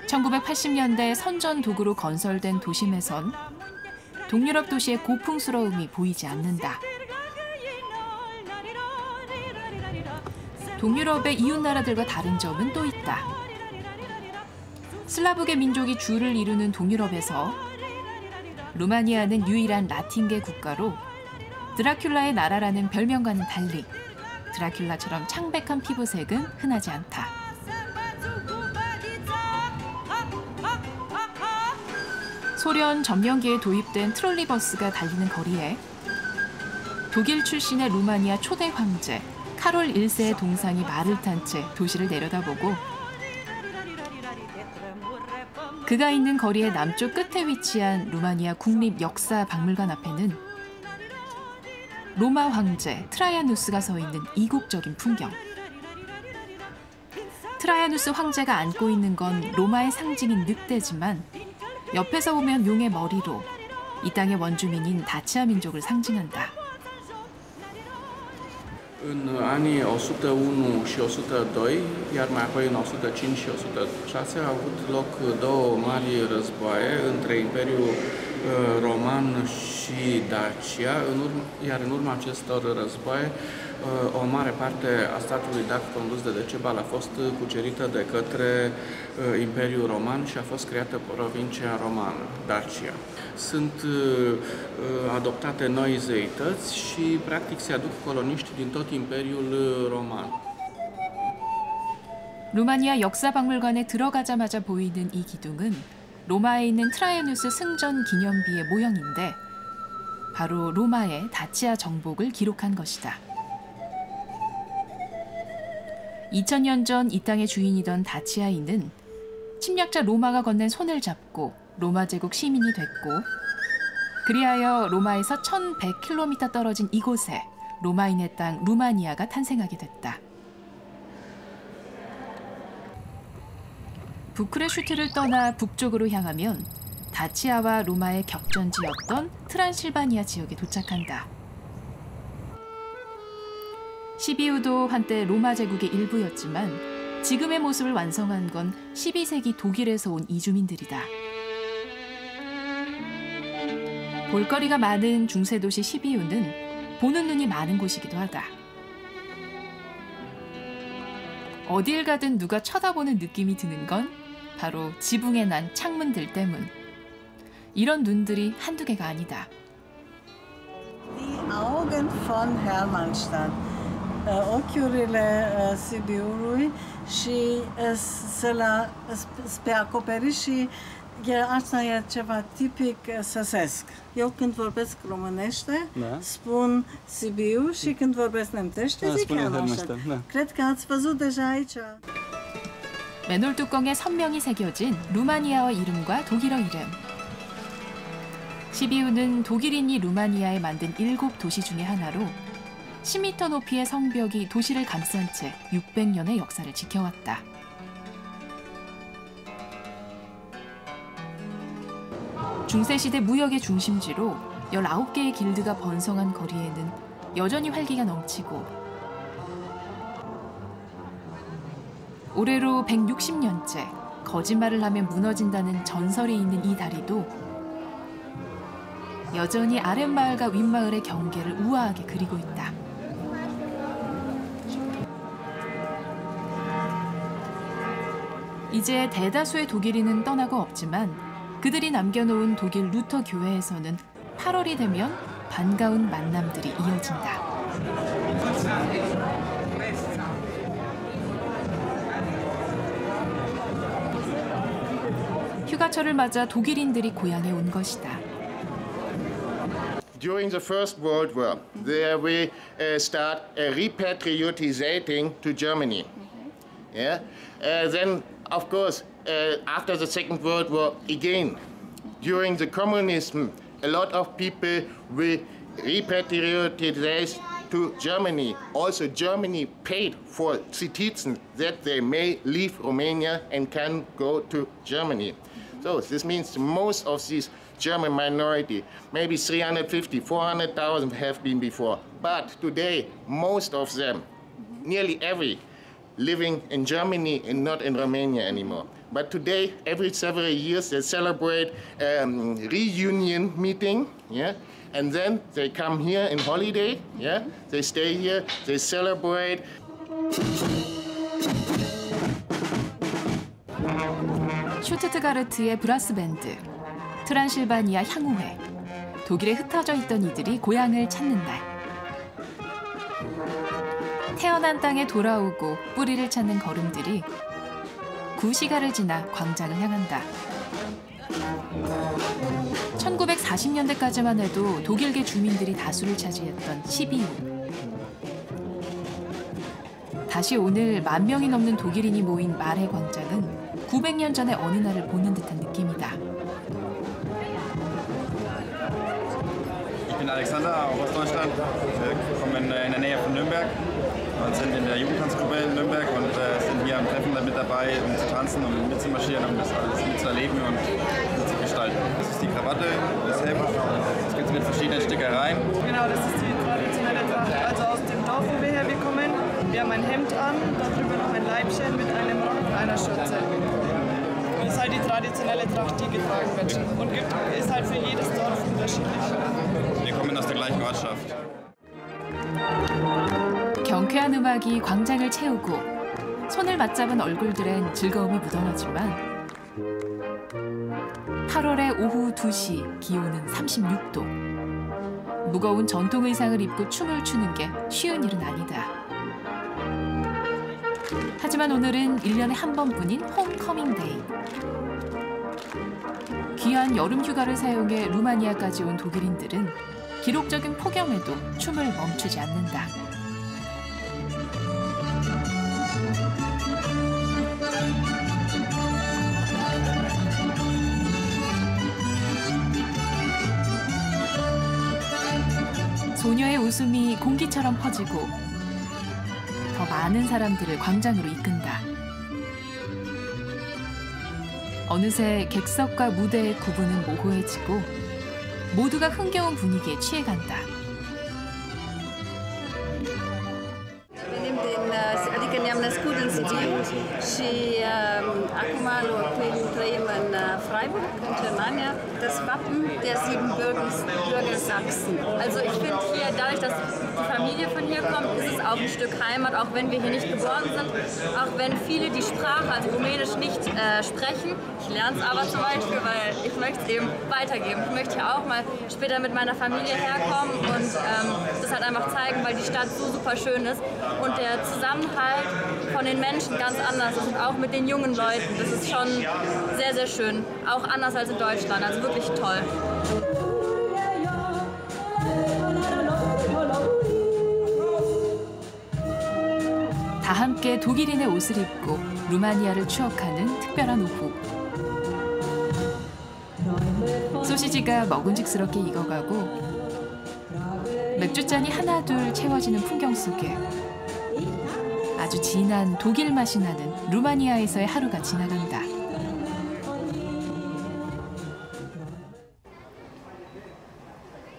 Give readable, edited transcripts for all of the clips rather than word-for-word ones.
1980년대 선전 도구로 건설된 도심에선 동유럽 도시의 고풍스러움이 보이지 않는다. 동유럽의 이웃 나라들과 다른 점은 또 있다. 슬라브계 민족이 주를 이루는 동유럽에서 루마니아는 유일한 라틴계 국가로 드라큘라의 나라라는 별명과는 달리 드라큘라처럼 창백한 피부색은 흔하지 않다. 소련 점령기에 도입된 트롤리버스가 달리는 거리에 독일 출신의 루마니아 초대 황제 카롤 1세의 동상이 말을 탄 채 도시를 내려다보고 그가 있는 거리의 남쪽 끝에 위치한 루마니아 국립역사박물관 앞에는 로마 황제 트라야누스가 서 있는 이국적인 풍경. 트라야누스 황제가 안고 있는 건 로마의 상징인 늑대지만 옆에서 보면 용의 머리로 이 땅의 원주민인 다치아 민족을 상징한다. În anii 101 și 102, iar mai apoi în 105 și 106 au avut loc două mari războaie între Imperiul Roman și Dacia, iar în urma acestor războaie o mare parte a statului dac condus de Decebal a fost cucerită de către Imperiul Roman și a fost creată provincia romană, Dacia. Sunt adoptate noi zeități și practic se aduc coloniști din tot Imperiul Roman. 루마니아 역사박물관에 들어가자마자 보이는 이 기둥은 로마에 있는 트라야누스 승전 기념비의 모형인데 바로 로마의 다치아 정복을 기록한 것이다. 2000년 전 이 땅의 주인이던 다치아인은 침략자 로마가 건넨 손을 잡고 로마 제국 시민이 됐고 그리하여 로마에서 1100km 떨어진 이곳에 로마인의 땅 루마니아가 탄생하게 됐다. 부크레슈트를 떠나 북쪽으로 향하면 다치아와 로마의 격전지였던 트란실바니아 지역에 도착한다. 시비우도 한때 로마 제국의 일부였지만 지금의 모습을 완성한 건 12세기 독일에서 온 이주민들이다. 볼거리가 많은 중세도시 시비우는 보는 눈이 많은 곳이기도 하다. 어딜 가든 누가 쳐다보는 느낌이 드는 건 바로 지붕에 난 창문들 때문. 이런 눈들이 한두 개가 아니다. Die Augen von Hermannstadt ochiurile Sibiului și pe acoperiș și asta e ceva tipic săsesc. Eu când vorbesc românește, spun Sibiu și când vorbesc nemțește, zic Hermannstadt. Cred că ați văzut deja aici. 맨홀 뚜껑에 선명히 새겨진 루마니아어 이름과 독일어 이름. 시비우는 독일인이 루마니아에 만든 7도시 중의 하나로 10m 높이의 성벽이 도시를 감싼 채 600년의 역사를 지켜왔다. 중세시대 무역의 중심지로 19개의 길드가 번성한 거리에는 여전히 활기가 넘치고 올해로 160년째 거짓말을 하면 무너진다는 전설이 있는 이 다리도 여전히 아랫마을과 윗마을의 경계를 우아하게 그리고 있다. 이제 대다수의 독일인은 떠나고 없지만 그들이 남겨놓은 독일 루터 교회에서는 8월이 되면 반가운 만남들이 이어진다. 휴가철을 맞아 독일인들이 고향에 온 것이다. During the First World War, there we start repatriating to Germany. Yeah. Then, of course, after the Second World War, again, during the communism, a lot of people will repatriate to Germany. Also, Germany paid for citizens that they may leave Romania and can go to Germany. So this means most of these German minority, maybe 350, 400,000 have been before. But today, most of them, nearly every, living in Germany and not in Romania anymore. But today, every several years, they celebrate reunion meeting, yeah? And then they come here in holiday, yeah? They stay here, they celebrate. 슈투트가르트의 브라스 밴드, 트란실바니아 향후회, 독일에 흩어져 있던 이들이 고향을 찾는 날. 태어난 땅에 돌아오고 뿌리를 찾는 걸음들이 구시가를 지나 광장을 향한다. 1940년대까지만 해도 독일계 주민들이 다수를 차지했던 시비우. 다시 오늘 10,000명이 넘는 독일인이 모인 말해 광장은 900년 전의 어느 날을 보는 듯한 느낌이다. Ich bin Alexander, auch aus Deutschland. Wir kommen in der Nähe von Nürnberg und sind in der Jugendtanzgruppe in Nürnberg und sind hier am Treffen mit dabei, um zu tanzen, um mitzumarschieren, um das alles mitzuerleben und mitzugestalten. Das ist die Krawatte, das Hemd. Das gibt es mit verschiedenen Stickereien. Genau, das ist die traditionelle Tracht, also aus dem Dorf, wo wir herkommen. Wir haben ein Hemd an, darüber noch ein Leibchen mit einem Rock und einer Schürze. Das ist halt die traditionelle Tracht, die getragen wird. Und ist halt für jedes Dorf unterschiedlich. Wir kommen aus der gleichen Ortschaft. 경쾌한 음악이 광장을 채우고 손을 맞잡은 얼굴들엔 즐거움이 묻어나지만 8월의 오후 2시 기온은 36도. 무거운 전통 의상을 입고 춤을 추는 게 쉬운 일은 아니다. 하지만 오늘은 1년에 한 번뿐인 홈커밍 데이. 귀한 여름 휴가를 사용해 루마니아까지 온 독일인들은 기록적인 폭염에도 춤을 멈추지 않는다. 소녀의 웃음이 공기처럼 퍼지고 더 많은 사람들을 광장으로 이끈다. 어느새 객석과 무대의 구분은 모호해지고 모두가 흥겨운 분위기에 취해간다. Die haben das gut inszeniert. Și acum trăim în Freiburg, in Germania, das Wappen der Siebenbürger Sachsen. Also ich finde hier, dadurch, dass die Familie von hier kommt, ist es auch ein Stück Heimat, auch wenn wir hier nicht geboren sind. Auch wenn viele die Sprache, also Rumänisch, nicht sprechen. Ich lerne es aber zum Beispiel, weil ich möchte es eben weitergeben. Ich möchte hier auch mal später mit meiner Familie herkommen und das halt einfach zeigen, weil die Stadt so super schön ist und der Zusammenhalt von den Menschen ganz anders ist und auch mit den jungen Leuten. Das ist schon sehr, sehr schön. Auch anders als in Deutschland, also wirklich toll. 다 함께 독일인의 옷을 입고 루마니아를 추억하는 특별한 오후. 소시지가 먹음직스럽게 익어가고 맥주잔이 하나둘 채워지는 풍경 속에 아주 진한 독일 맛이 나는 루마니아에서의 하루가 지나간다.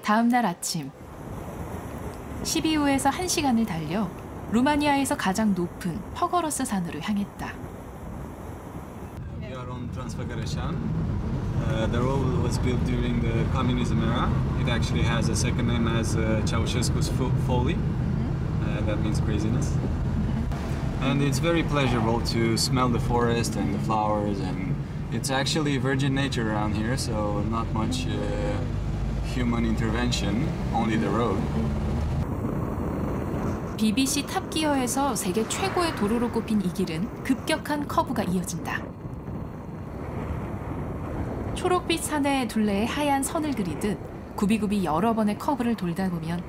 다음 날 아침, 시비우에서 1시간을 달려 루마니아에서 가장 높은 퍼거러스 산으로 향했다. We are on Transfăgărășan. The road was built during the communism era. It actually has a second name as Ceausescu's folly. That means craziness. And it's very pleasurable to smell the forest and the flowers, and it's actually virgin nature around here, so not much human intervention, only the road. BBC 탑기어에서 세계 최고의 도로로 꼽힌 이 길은 급격한 커브가 이어진다. 초록빛 산의 둘레에 하얀 선을 그리듯 굽이굽이 여러 번의 커브를 돌다 보면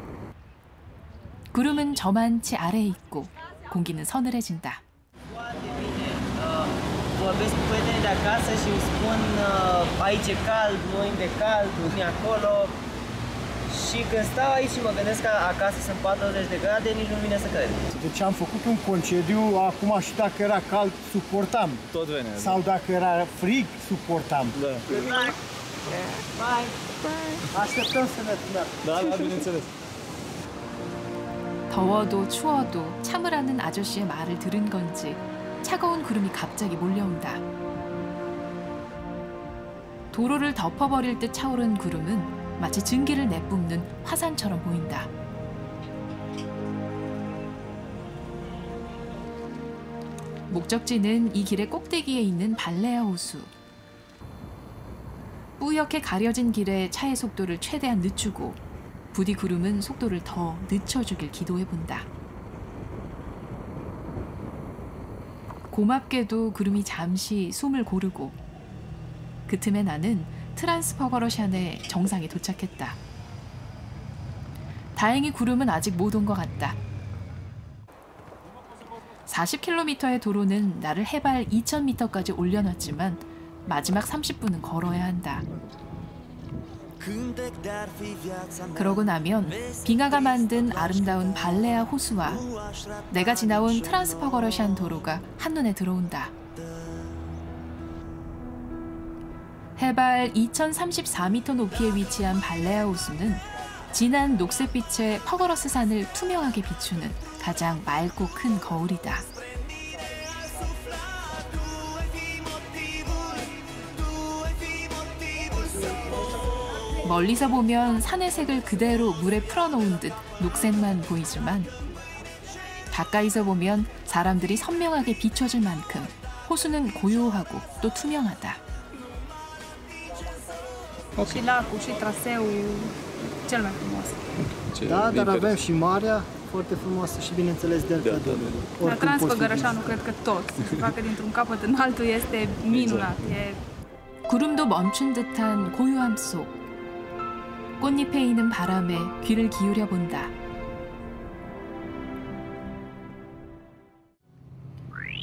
구름은 저만치 아래에 있고 공기는 서늘해진다. Vorbesc cu prietenii de acasă și îmi spun aici e cald, noi e cald, nu acolo. Și când stau aici și mă gândesc că acasă sunt 40 de grade, nici nu vine să cred. Deci am făcut un concediu, acum și dacă era cald, suportam. Tot venea. Sau dacă era frig, suportam. Da. Bye! Așteptăm să ne tunăm. Da, bineînțeles. 더워도 추워도 참으라는 아저씨의 말을 들은 건지 차가운 구름이 갑자기 몰려온다. 도로를 덮어버릴 듯 차오른 구름은 마치 증기를 내뿜는 화산처럼 보인다. 목적지는 이 길의 꼭대기에 있는 발레아 호수. 뿌옇게 가려진 길에 차의 속도를 최대한 늦추고 부디 구름은 속도를 더 늦춰주길 기도해본다. 고맙게도 구름이 잠시 숨을 고르고 그 틈에 나는 트란스퍼거러샨의 정상에 도착했다. 다행히 구름은 아직 못 온 것 같다. 40km의 도로는 나를 해발 2000m까지 올려놨지만 마지막 30분은 걸어야 한다. 그러고 나면 빙하가 만든 아름다운 발레아 호수와 내가 지나온 트란스퍼거러샨 도로가 한눈에 들어온다. 해발 2034m 높이에 위치한 발레아 호수는 진한 녹색빛의 퍼거러스 산을 투명하게 비추는 가장 맑고 큰 거울이다. 멀리서 보면 산의 색을 그대로 물에 풀어놓은 듯 녹색만 보이지만 가까이서 보면 사람들이 선명하게 비춰질 만큼 호수는 고요하고 또 투명하다. Și lacul și traseul cel mai frumos. Da, dar avem și marea foarte frumoasă și bineînțeles delta. La Transfăgărășanu cred că tot. Se facă dintr-un capăt în altul este minunat. 구름도 멈춘 듯한 고요함 속 꽃잎에 이는 바람에 귀를 기울여 본다.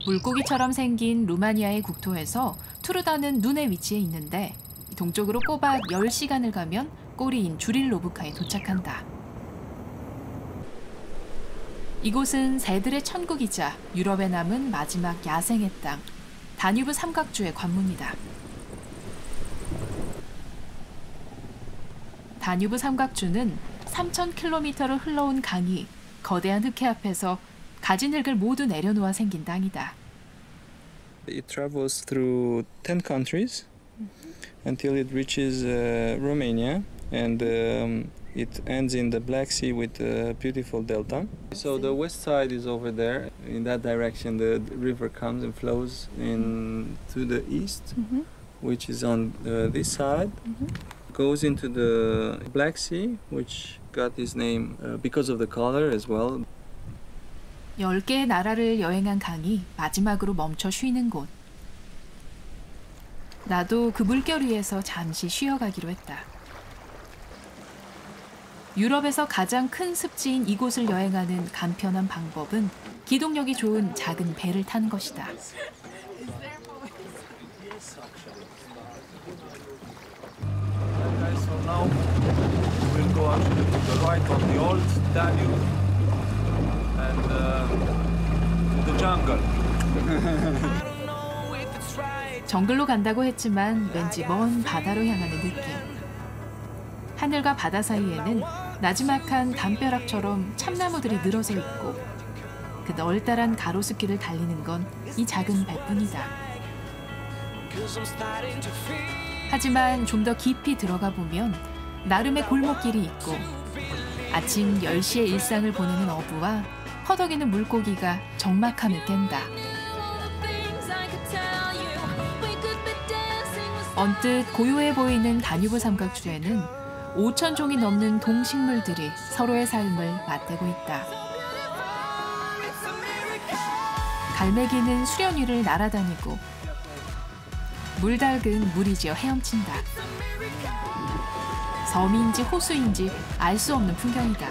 물고기처럼 생긴 루마니아의 국토에서 투르다는 눈의 위치에 있는데 동쪽으로 꼬박 10시간을 가면 꼬리인 주릴로브카에 도착한다. 이곳은 새들의 천국이자 유럽에 남은 마지막 야생의 땅, 다뉴브 삼각주의 관문이다. 다뉴브 삼각주는 3,000km를 흘러온 강이 거대한 흑해 앞에서 가진 흙을 모두 내려놓아 생긴 땅이다. It travels through 10 countries until it reaches Romania and it ends in the Black Sea with a beautiful delta. So the west side is over there. In that direction the river comes and flows in to the east, which is on this side. Goes into the Black Sea, which got its name because of the color as well. 10개의 나라를 여행한 강이 마지막으로 멈춰 쉬는 곳. 나도 그 물결 위에서 잠시 쉬어가기로 했다. 유럽에서 가장 큰 습지인 이곳을 여행하는 간편한 방법은 기동력이 좋은 작은 배를 타는 것이다. Now we'll go actually to the right on the old Danube and to the jungle. 정글로 간다고 했지만 왠지 먼 바다로 향하는 느낌. 하늘과 바다 사이에는 나지막한 담벼락처럼 참나무들이 늘어서 있고 그 널따란 가로수길을 달리는 건 이 작은 배뿐이다. 하지만 좀 더 깊이 들어가 보면 나름의 골목길이 있고 아침 10시에 일상을 보내는 어부와 허덕이는 물고기가 적막함을 깬다. 언뜻 고요해 보이는 다뉴브 삼각주에는 5,000종이 넘는 동식물들이 서로의 삶을 맞대고 있다. 갈매기는 수련 위를 날아다니고 물닭은 무리지어 헤엄친다. 섬인지 호수인지 알 수 없는 풍경이다.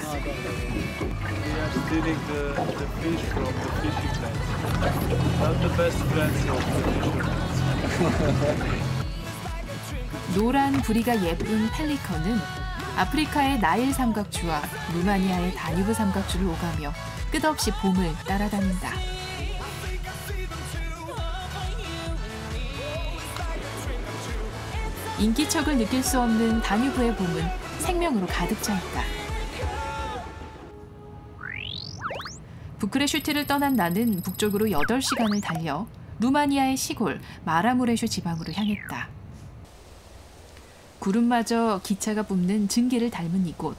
노란 부리가 예쁜 펠리컨은 아프리카의 나일 삼각주와 루마니아의 다뉴브 삼각주를 오가며 끝없이 봄을 따라다닌다. 인기척을 느낄 수 없는 다뉴브의 봄은 생명으로 가득 차 있다. 부크레슈티를 떠난 나는 북쪽으로 8시간을 달려 루마니아의 시골 마라무레슈 지방으로 향했다. 구름마저 기차가 뿜는 증기를 닮은 이곳.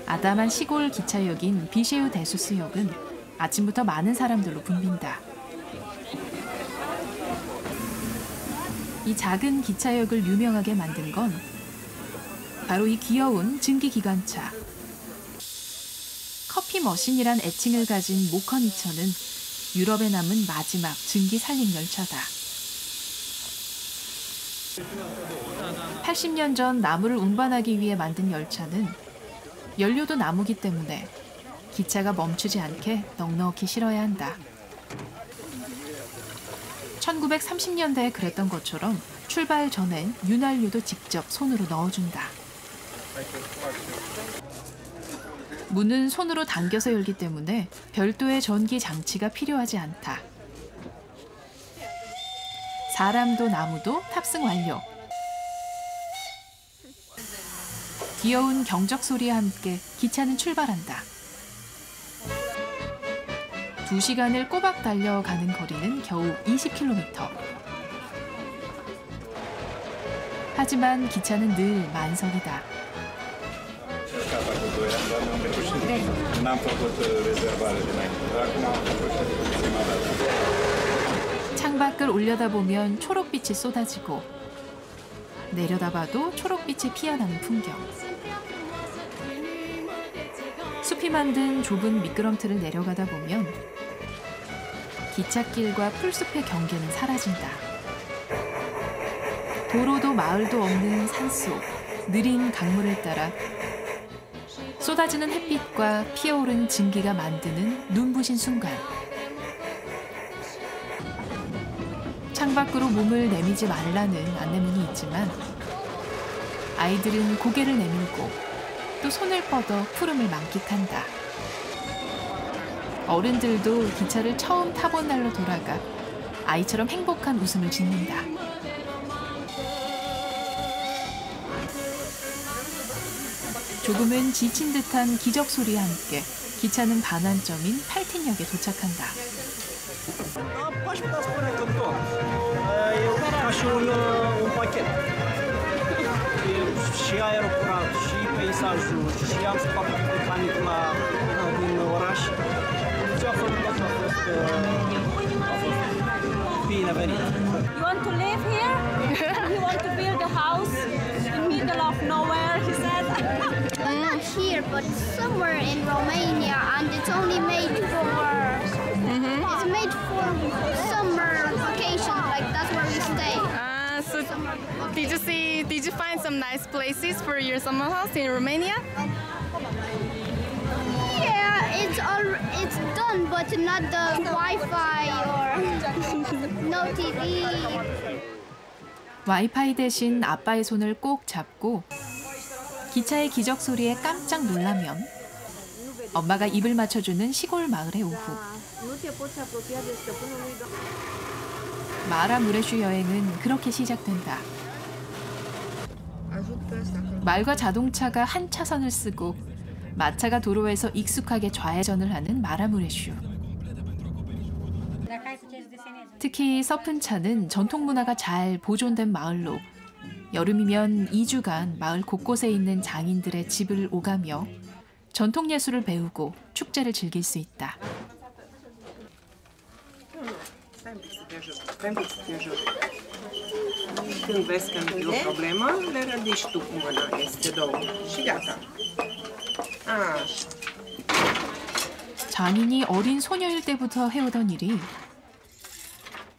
아담한 시골 기차역인 비셰우 데수스역은 아침부터 많은 사람들로 붐빈다. 이 작은 기차역을 유명하게 만든 건 바로 이 귀여운 증기기관차. 커피 머신이란 애칭을 가진 모커니처는 유럽에 남은 마지막 증기 산림 열차다. 80년 전 나무를 운반하기 위해 만든 열차는 연료도 나무기 때문에 기차가 멈추지 않게 넉넉히 실어야 한다. 1930년대에 그랬던 것처럼 출발 전엔 윤활유도 직접 손으로 넣어준다. 문은 손으로 당겨서 열기 때문에 별도의 전기 장치가 필요하지 않다. 사람도 나무도 탑승 완료. 귀여운 경적 소리와 함께 기차는 출발한다. 2시간을 꼬박 달려가는 거리는 겨우 20km. 하지만 기차는 늘 만석이다. 창밖을 올려다보면 초록빛이 쏟아지고 내려다봐도 초록빛이 피어나는 풍경. 숲이 만든 좁은 미끄럼틀을 내려가다 보면 기찻길과 풀숲의 경계는 사라진다. 도로도 마을도 없는 산속, 느린 강물을 따라 쏟아지는 햇빛과 피어오르는 증기가 만드는 눈부신 순간. 창밖으로 몸을 내미지 말라는 안내문이 있지만 아이들은 고개를 내밀고 또 손을 뻗어 푸름을 만끽한다. 어른들도 기차를 처음 타본 날로 돌아가 아이처럼 행복한 웃음을 짓는다. 조금은 지친 듯한 기적 소리와 함께 기차는 반환점인 팔틴역에 도착한다. Și aeroport, și peisajul, și am spus mecanicul din oraș. Ce a fost binevenit. You want to live here? You want to build a house in middle of nowhere, he said. Not here, but somewhere in Romania, and it's only made for it's made for summer vacation, like that's where we stay. So did you find some nice places for your summer house in Romania? Yeah, it's done, but not the Wi-Fi or no TV. 와이파이 대신 아빠의 손을 꼭 잡고 기차의 기적 소리에 깜짝 놀라면 엄마가 입을 맞춰주는 시골 마을의 오후. 마라무레슈 여행은 그렇게 시작된다. 말과 자동차가 한 차선을 쓰고 마차가 도로에서 익숙하게 좌회전을 하는 마라무레슈. 특히 서픈차는 전통 문화가 잘 보존된 마을로 여름이면 2주간 마을 곳곳에 있는 장인들의 집을 오가며 전통 예술을 배우고 축제를 즐길 수 있다. Când vezi că nu e o problemă, le ridici tu cu mâna, este două și gata. Așa. 장인이 어린 소녀일 때부터 해오던 일이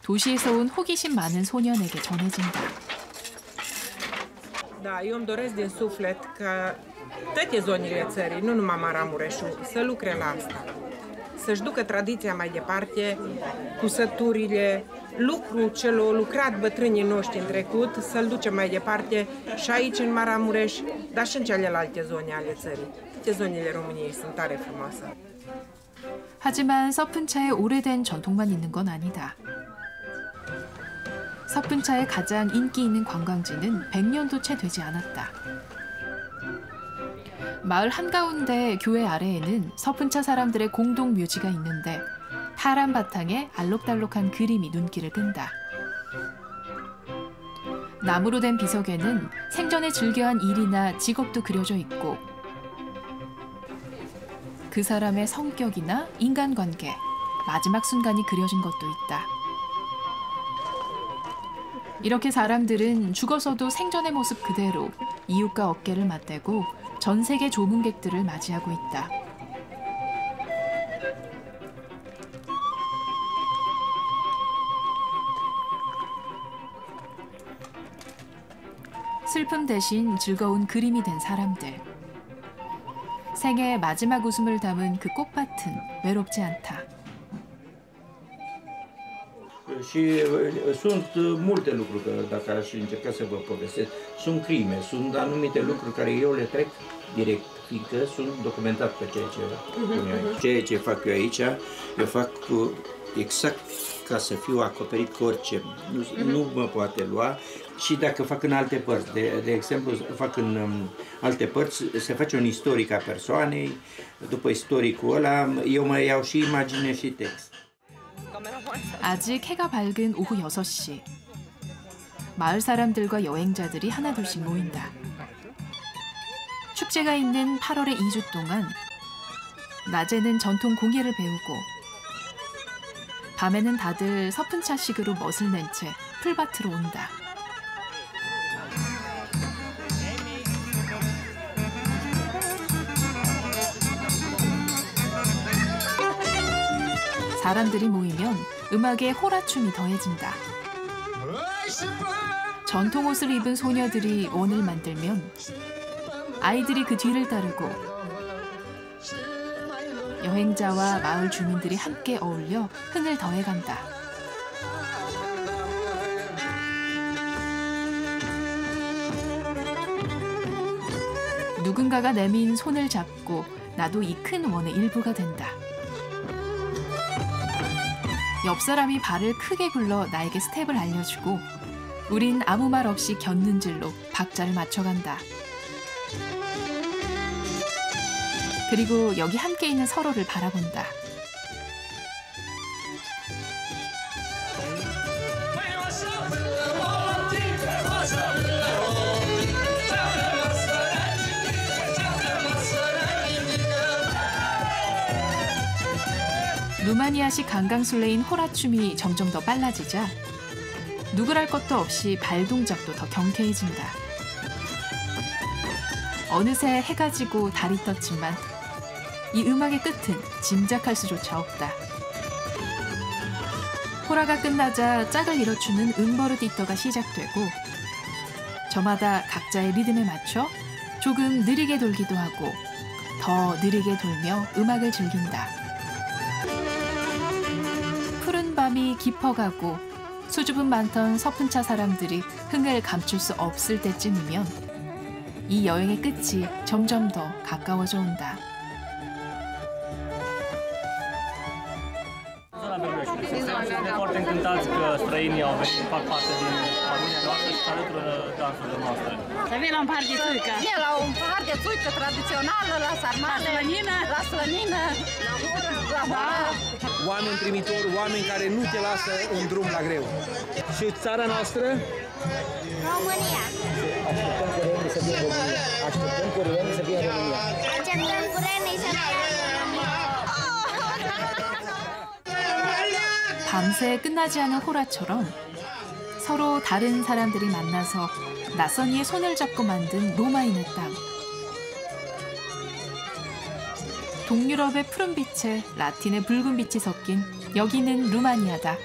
도시에서 온 호기심 많은 소년에게 전해진다. Da, eu îmi doresc din suflet ca toate zonele țării, nu numai Maramureșul, să lucre la asta. Să-și ducă tradiția mai departe, cusăturile, lucrul ce l-au lucrat bătrânii noștri în trecut, să-l ducem mai departe și aici în Maramureș, dar și în celelalte zone ale țării. Toate zonele României sunt tare frumoase. 하지만 서픈차에 오래된 전통만 있는 건 아니다. 서픈차의 가장 인기 있는 관광지는 100년도 채 되지 않았다. 마을 한가운데 교회 아래에는 서푼차 사람들의 공동 묘지가 있는데 파란 바탕에 알록달록한 그림이 눈길을 끈다. 나무로 된 비석에는 생전에 즐겨한 일이나 직업도 그려져 있고 그 사람의 성격이나 인간관계, 마지막 순간이 그려진 것도 있다. 이렇게 사람들은 죽어서도 생전의 모습 그대로 이웃과 어깨를 맞대고 전 세계 조문객들을 맞이하고 있다. 슬픔 대신 즐거운 그림이 된 사람들. 생애의 마지막 웃음을 담은 그 꽃밭은 외롭지 않다. Și sunt multe lucruri, dacă aș încerca să vă povestesc, sunt crime, sunt anumite lucruri care eu le trec direct, fiindcă sunt documentat pe ceea ce pun eu aici. Ceea ce fac eu aici, eu fac exact ca să fiu acoperit cu orice, nu mă poate lua. Și dacă fac în alte părți, de exemplu, fac în alte părți, se face un istoric a persoanei, după istoricul ăla, eu mai iau și imagine și text. 아직 해가 밝은 오후 6시. 마을 사람들과 여행자들이 하나둘씩 모인다. 축제가 있는 8월의 2주 동안 낮에는 전통 공예를 배우고 밤에는 다들 서푼차식으로 멋을 낸 채 풀밭으로 온다. 사람들이 모이면 음악에 호라춤이 더해진다. 전통 옷을 입은 소녀들이 원을 만들면 아이들이 그 뒤를 따르고 여행자와 마을 주민들이 함께 어울려 흥을 더해간다. 누군가가 내민 손을 잡고 나도 이 큰 원의 일부가 된다. 옆 사람이 발을 크게 굴러 나에게 스텝을 알려주고 우린 아무 말 없이 곁눈질로 박자를 맞춰간다. 그리고 여기 함께 있는 서로를 바라본다. 루마니아식 강강술래인 호라춤이 점점 더 빨라지자 누구랄 것도 없이 발 동작도 더 경쾌해진다. 어느새 해가 지고 달이 떴지만 이 음악의 끝은 짐작할 수조차 없다. 호라가 끝나자 짝을 이뤄주는 음버르디떠가 시작되고 저마다 각자의 리듬에 맞춰 조금 느리게 돌기도 하고 더 느리게 돌며 음악을 즐긴다. 푸른 밤이 깊어가고 수줍음 많던 서푼차 사람들이 흥을 감출 수 없을 때쯤이면 이 여행의 끝이 점점 더 가까워져 온다. Suntem foarte încântați că străinii au venit, fac parte din familia noastră și se alătură dansurile noastre. Să vin la un pahar de țuică. Vine la un pahar de țuică tradițională, la sarmale, la slănină, la hora. Oameni primitori, oameni care nu te lasă în drum la greu. Și țara noastră? România. Așteptăm cu renii să fie în România. Așteptăm cu renii să fie în România. 밤새 끝나지 않은 호라처럼 서로 다른 사람들이 만나서 낯선 이의 손을 잡고 만든 로마인의 땅. 동유럽의 푸른빛에 라틴의 붉은빛이 섞인 여기는 루마니아다.